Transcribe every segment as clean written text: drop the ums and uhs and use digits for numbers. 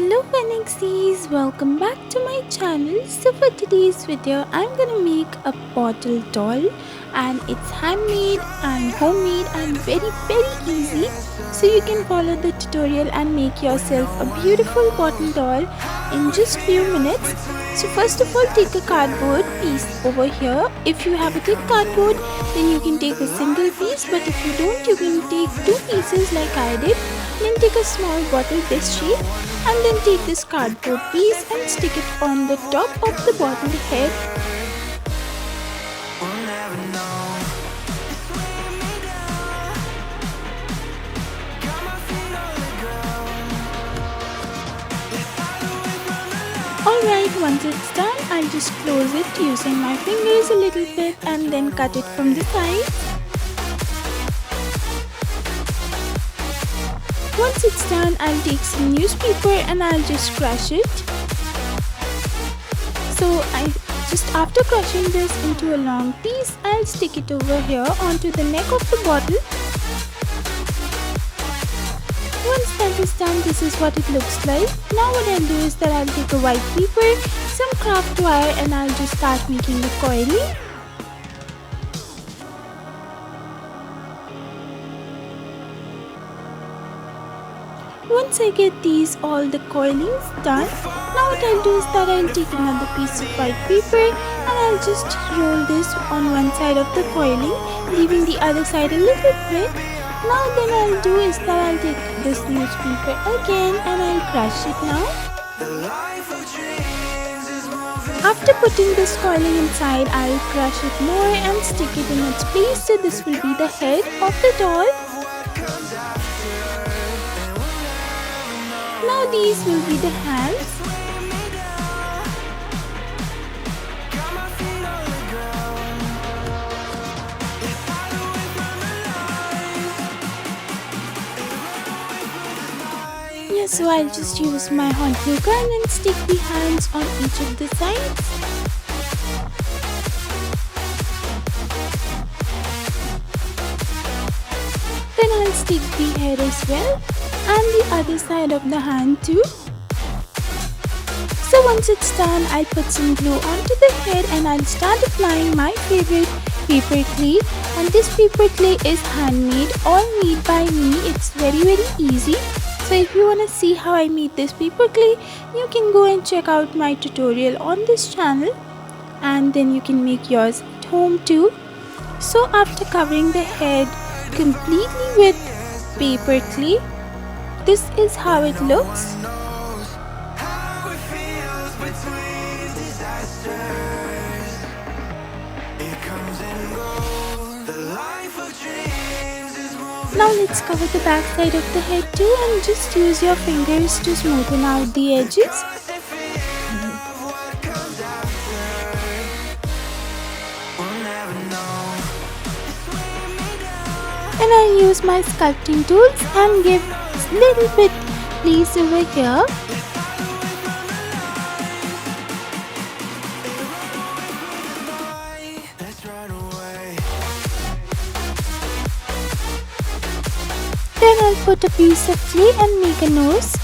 Hello Phoenixes, welcome back to my channel. So for today's video I'm gonna make a bottle doll, and it's handmade and homemade and very easy. So you can follow the tutorial and make yourself a beautiful bottle doll in just few minutes. So first of all, take a cardboard piece over here. If you have a thick cardboard, then you can take a single piece, but if you don't, you can take two pieces like I did. Then take a small bottle this shape, and then take this cardboard piece and stick it on the top of the bottle head. Alright, once it's done, I'll just close it using my fingers a little bit and then cut it from the side. Once it's done, I'll take some newspaper and I'll just crush it. So after crushing this into a long piece, I'll stick it over here onto the neck of the bottle. Once that is done, this is what it looks like. Now what I'll do is that I'll take a white paper, some craft wire, and I'll just start making the coiling. Once I get all the coilings done, now what I'll do is that I'll take another piece of white paper and I'll just roll this on one side of the coiling, leaving the other side a little bit. Now then I'll do is that I'll take this newspaper again and I'll crush it now. After putting this coiling inside, I'll crush it more and stick it in its place, so this will be the head of the doll. Now these will be the hands. Yeah, so I'll just use my hot glue gun and stick the hands on each of the sides. Then I'll stick the head as well, and the other side of the hand too. So once it's done, I'll put some glue onto the head and I'll start applying my favorite paper clay. And this paper clay is handmade, all made by me. It's very easy. So if you want to see how I made this paper clay, you can go and check out my tutorial on this channel, and then you can make yours at home too. So after covering the head completely with paper clay, this is how it looks. Now let's cover the back side of the head too, and just use your fingers to smoothen out the edges. And I use my sculpting tools and give a little bit place over here. Then I'll put a piece of clay and make a nose.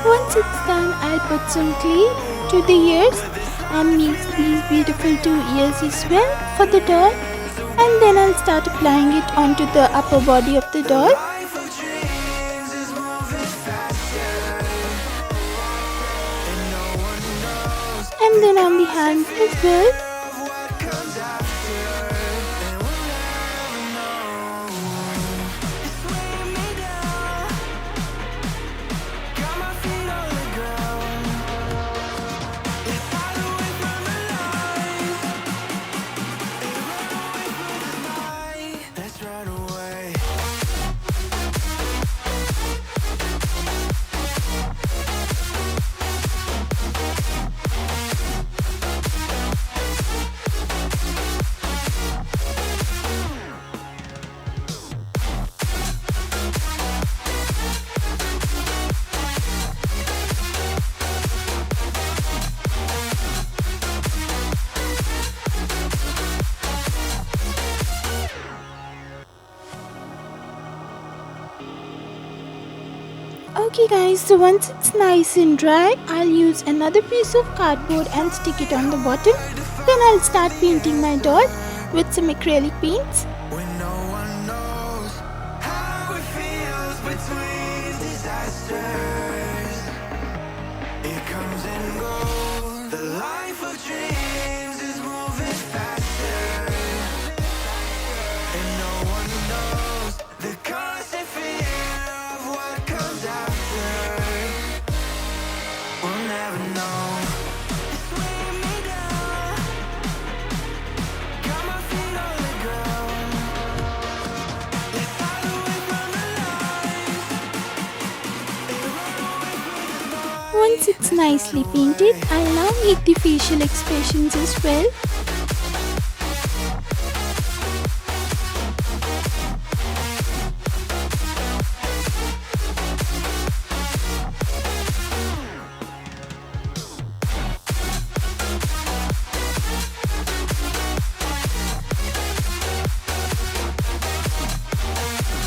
Once it's done, I'll put some clay to the ears and make these beautiful two ears as well for the doll. And then I'll start applying it onto the upper body of the doll. And then on the hands as well. Okay guys, so once it's nice and dry, I'll use another piece of cardboard and stick it on the bottom. Then I'll start painting my doll with some acrylic paints. When no one knows how it feels between disasters, it comes and goes. The life of dreams is moving faster, and no one knows the constant fear of what comes after. We'll never know. It's weighing me down, got my feet on the ground. Once it's nicely painted, I'll now make the facial expressions as well.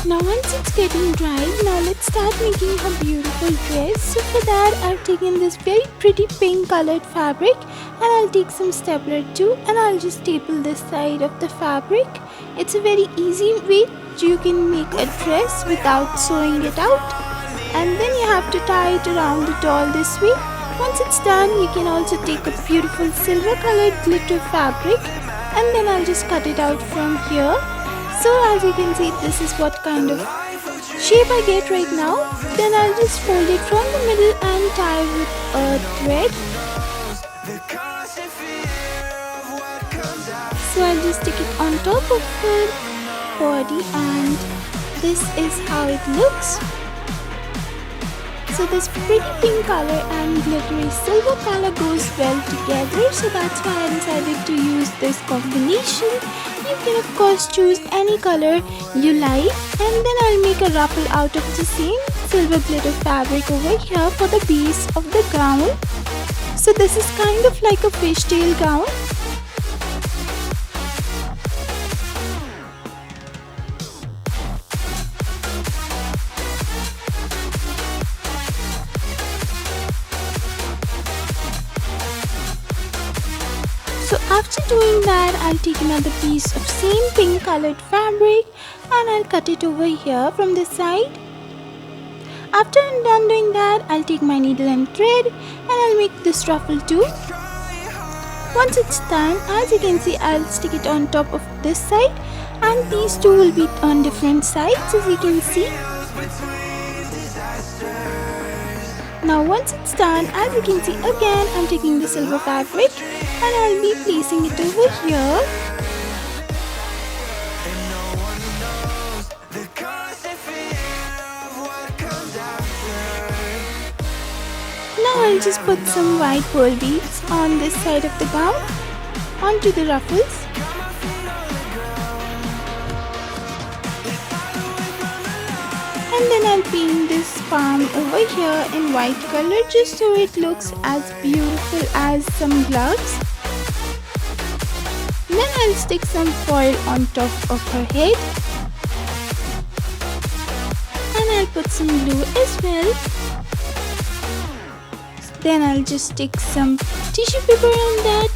Now once it's getting dry, now let's start making her beautiful dress. So for that I've taken this very pretty pink colored fabric and I'll take some stapler too and I'll just staple this side of the fabric. It's a very easy way you can make a dress without sewing it out. And then you have to tie it around the doll this way. Once it's done, you can also take a beautiful silver colored glitter fabric and then I'll just cut it out from here. So as you can see, this is what kind of shape I get right now. Then I'll just fold it from the middle and tie with a thread. So I'll just stick it on top of her body and this is how it looks. So this pretty pink color and glittery silver color goes well together, so that's why I decided to use this combination. You can of course choose any color you like, and then I'll make a ruffle out of the same silver glitter fabric over here for the base of the gown. So this is kind of like a fishtail gown. So after doing that, I'll take another piece of same pink colored fabric and I'll cut it over here from this side. After I'm done doing that, I'll take my needle and thread and I'll make this ruffle too. Once it's done, as you can see, I'll stick it on top of this side and these two will be on different sides as you can see. Now once it's done, as you can see again, I'm taking the silver fabric and I'll be placing it over here. Now I'll just put some white pearl beads on this side of the gown onto the ruffles. And then I'll paint this palm over here in white color just so it looks as beautiful as some gloves. Then I'll stick some foil on top of her head. And I'll put some glue as well. Then I'll just stick some tissue paper on that.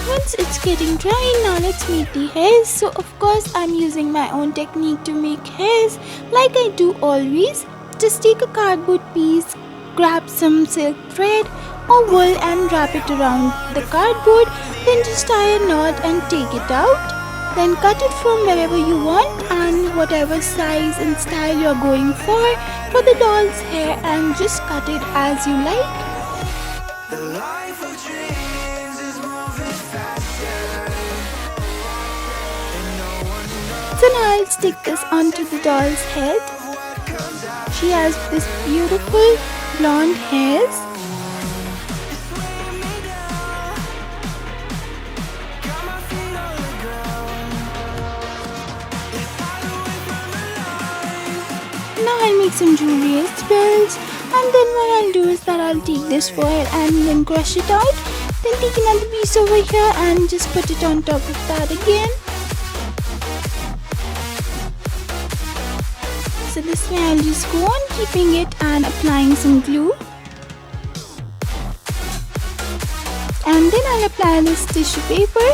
Once it's getting dry, now let's make the hairs. So of course I'm using my own technique to make hairs like I do always. Just take a cardboard piece, grab some silk thread or wool and wrap it around the cardboard. Then just tie a knot and take it out. Then cut it from wherever you want and whatever size and style you're going for the doll's hair, and just cut it as you like. So now I'll stick this onto the doll's head. She has this beautiful blonde hairs. Now I'll make some jewelry as well, and then what I'll do is that I'll take this foil and then crush it out Then take another piece over here and just put it on top of that again. So this way I'll just go on keeping it and applying some glue. And then I'll apply this tissue paper.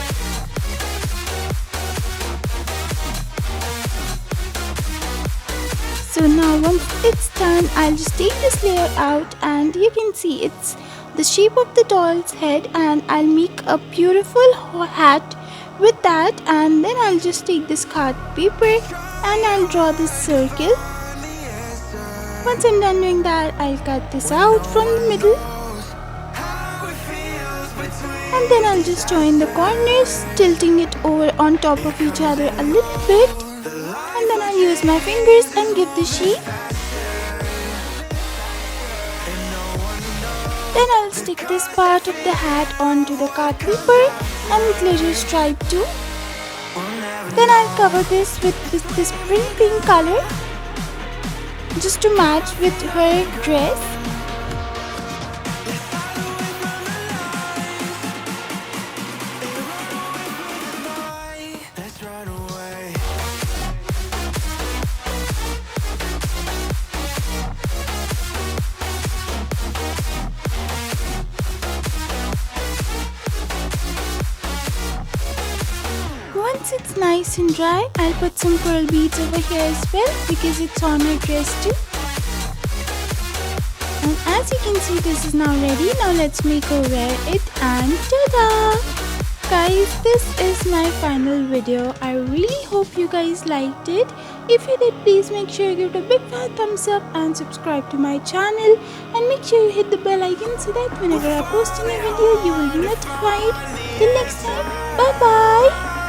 So now once it's done, I'll just take this layer out, and you can see it's the shape of the doll's head, and I'll make a beautiful hat with that. And then I'll just take this card paper and I'll draw this circle. Once I'm done doing that, I'll cut this out from the middle, and then I'll just join the corners, tilting it over on top of each other a little bit, and then I'll use my fingers and give the shape. Then I'll stick this part of the hat onto the card paper and glitter stripe too. Then I'll cover this with this pink color just to match with her dress. Once it's nice and dry, I'll put some pearl beads over here as well because it's on her dress too. And as you can see, this is now ready. Now let's make her wear it, and ta-da! Guys, this is my final video. I really hope you guys liked it. If you did, please make sure you give it a big fat thumbs up and subscribe to my channel, and make sure you hit the bell icon so that whenever I post a new video, you will be notified. Till next time, bye bye!